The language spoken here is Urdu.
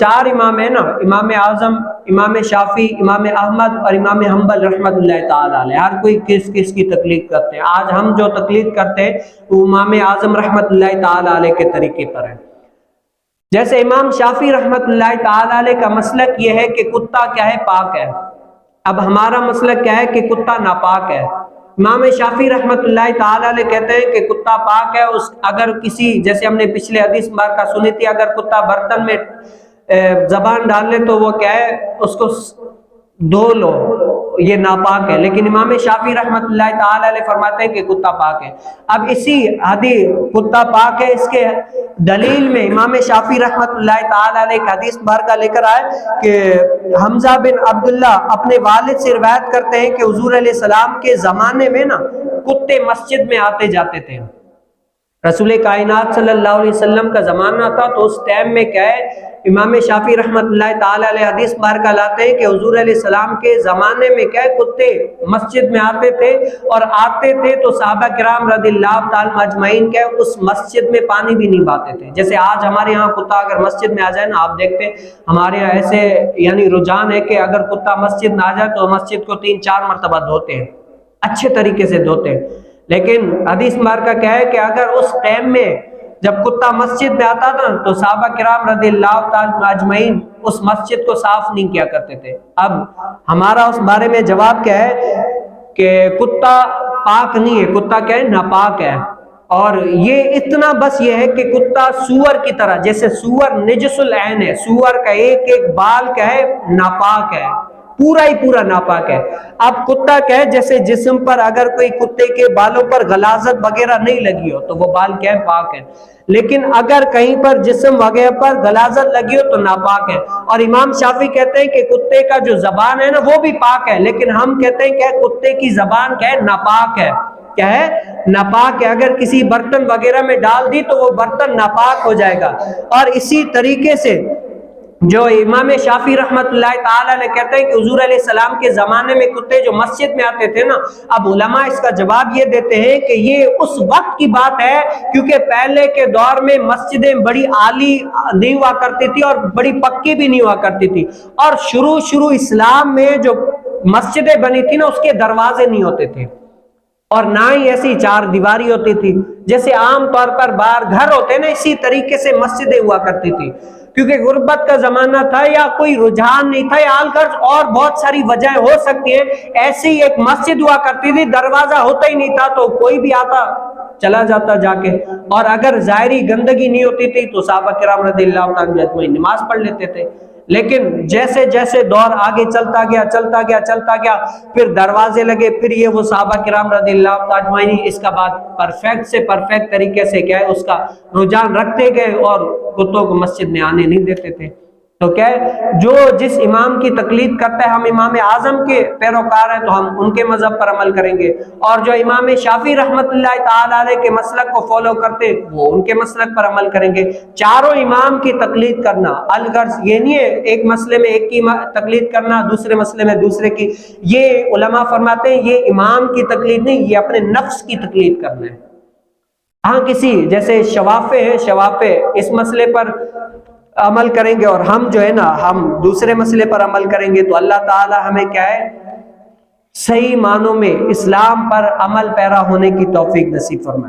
چار امام ہیں نا، امام اعظم، امام شافعی، امام احمد اور امام حنبل رحمۃ اللہ تعالی علیہ، ہر کوئی کس کس کی تقلید کرتے ہیں؟ آج ہم جو تقلید کرتے ہیں وہ امام اعظم رحمۃ اللہ تعالی علیہ کے طریقے پر ہے۔ جیسے امام شافعی رحمۃ اللہ تعالی علیہ کا مسلک یہ ہے کہ کتا کیا ہے؟ پاک ہے۔ اب ہمارا مسلک کیا ہے کہ کتا ناپاک ہے۔ امام شافعی رحمۃ اللہ تعالی علیہ کہتے ہیں کہ کتا پاک ہے، اگر کسی، جیسے ہم نے پچھلے حدیث مبارکہ سنی تھی، اگر کتا برتن میں زبان ڈال لے تو وہ کیا ہے؟ اس کو دھو لو، یہ ناپاک ہے۔ لیکن امام شافعی رحمۃ اللہ تعالی علیہ فرماتے ہیں کہ کتا پاک ہے۔ اب اسی حدیث کتا پاک ہے، اس کے دلیل میں امام شافعی رحمۃ اللہ تعالی علیہ کا حدیث مبارکہ لے کر آئے کہ حمزہ بن عبداللہ اپنے والد سے روایت کرتے ہیں کہ حضور علیہ السلام کے زمانے میں نا کتے مسجد میں آتے جاتے تھے۔ رسول کائنات صلی اللہ علیہ وسلم کا زمانہ تھا تو اس ٹائم میں کیا ہے؟ امام شافعی رحمۃ اللہ تعالی علیہ حدیث مبارکہ لاتے ہیں کہ حضور علیہ السلام کے زمانے میں کیا ہے؟ کتے مسجد میں آتے تھے، اور آتے تھے تو صحابہ کرام رضی اللہ تعالی اجمعین کیا ہے؟ اس مسجد میں پانی بھی نہیں پاتے تھے۔ جیسے آج ہمارے ہاں کتا اگر مسجد میں آ جائے نا، آپ دیکھتے ہیں ہمارے یہاں ایسے یعنی رجحان ہے کہ اگر کتا مسجد میں آ جائے تو مسجد کو 3-4 مرتبہ دھوتے ہیں، اچھے طریقے سے دھوتے ہیں۔ لیکن حدیث مبارکہ کیا ہے کہ اگر اس ٹائم میں جب کتا مسجد میں آتا تھا تو صحابہ کرام رضی اللہ تعالی اجمعین اس مسجد کو صاف نہیں کیا کرتے تھے۔ اب ہمارا اس بارے میں جواب کیا ہے کہ کتا پاک نہیں ہے، کتا کیا ہے؟ ناپاک ہے۔ اور یہ اتنا بس یہ ہے کہ کتا سور کی طرح، جیسے سور نجس العین ہے، سور کا ایک ایک بال کیا ہے؟ ناپاک ہے، پورا ہی پورا ناپاک ہے۔ اب کتا کیا ہے؟ جیسے جسم پر اگر کوئی کتے کے بالوں پر غلاظت وغیرہ نہیں لگی ہو تو وہ بال کیا ہے؟ پاک ہے۔ لیکن اگر کہیں پر جسم وغیرہ پر غلاظت لگی ہو تو ناپاک ہے۔ اور امام شافعی کہتے ہیں کہ کتے کا جو زبان ہے نا وہ بھی پاک ہے، لیکن ہم کہتے ہیں کہ کتے کی زبان کیا ہے؟ ناپاک ہے۔ کیا ہے؟ ناپاک ہے۔ اگر کسی برتن وغیرہ میں ڈال دی تو وہ برتن ناپاک ہو جائے گا۔ اور اسی طریقے سے جو امام شافعی رحمۃ اللہ تعالی علیہ کہتے ہیں کہ حضور علیہ السلام کے زمانے میں کتے جو مسجد میں آتے تھے نا، اب علماء اس کا جواب یہ دیتے ہیں کہ یہ اس وقت کی بات ہے کیونکہ پہلے کے دور میں مسجدیں بڑی عالی نہیں ہوا کرتی تھی اور بڑی پکی بھی نہیں ہوا کرتی تھی، اور شروع اسلام میں جو مسجدیں بنی تھی نا اس کے دروازے نہیں ہوتے تھے، اور نہ ہی ایسی 4 دیواری ہوتی تھی جیسے عام طور پر باہر گھر ہوتے ہیں نا، اسی طریقے سے مسجدیں ہوا کرتی تھی۔ کیونکہ غربت کا زمانہ تھا یا کوئی رجحان نہیں تھا یا آل غرض اور بہت ساری وجہیں ہو سکتی ہیں، ایسی ایک مسجد ہوا کرتی تھی، دروازہ ہوتا ہی نہیں تھا تو کوئی بھی آتا چلا جاتا جا کے، اور اگر ظاہری گندگی نہیں ہوتی تھی تو صحابہ کرام رضی اللہ تعالی عنہم نماز پڑھ لیتے تھے۔ لیکن جیسے جیسے دور آگے چلتا گیا پھر دروازے لگے، پھر یہ وہ صحابہ کرام رضی اللہ تعالی عنہم اس کا بعد پرفیکٹ طریقے سے کیا ہے اس کا رجحان رکھتے گئے اور کتوں کو مسجد میں آنے نہیں دیتے تھے۔ تو کیا ہے؟ جو جس امام کی تقلید کرتا ہے، ہم امام اعظم کے پیروکار ہیں تو ہم ان کے مذہب پر عمل کریں گے، اور جو امام شافعی رحمۃ اللہ تعالی علیہ کے مسلک کو فالو کرتے وہ ان کے مسلک پر عمل کریں گے۔ چاروں امام کی تقلید کرنا الغرض یہ نہیں ہے ایک مسئلے میں ایک کی تقلید کرنا، دوسرے مسئلے میں دوسرے کی، یہ علماء فرماتے ہیں یہ امام کی تقلید نہیں، یہ اپنے نفس کی تقلید کرنا ہے۔ ہاں کسی جیسے شوافع ہیں، شوافع اس مسئلے پر عمل کریں گے اور ہم جو ہے نا ہم دوسرے مسئلے پر عمل کریں گے، تو اللہ تعالی ہمیں کیا ہے؟ صحیح معنوں میں اسلام پر عمل پیرا ہونے کی توفیق نصیب فرمائے۔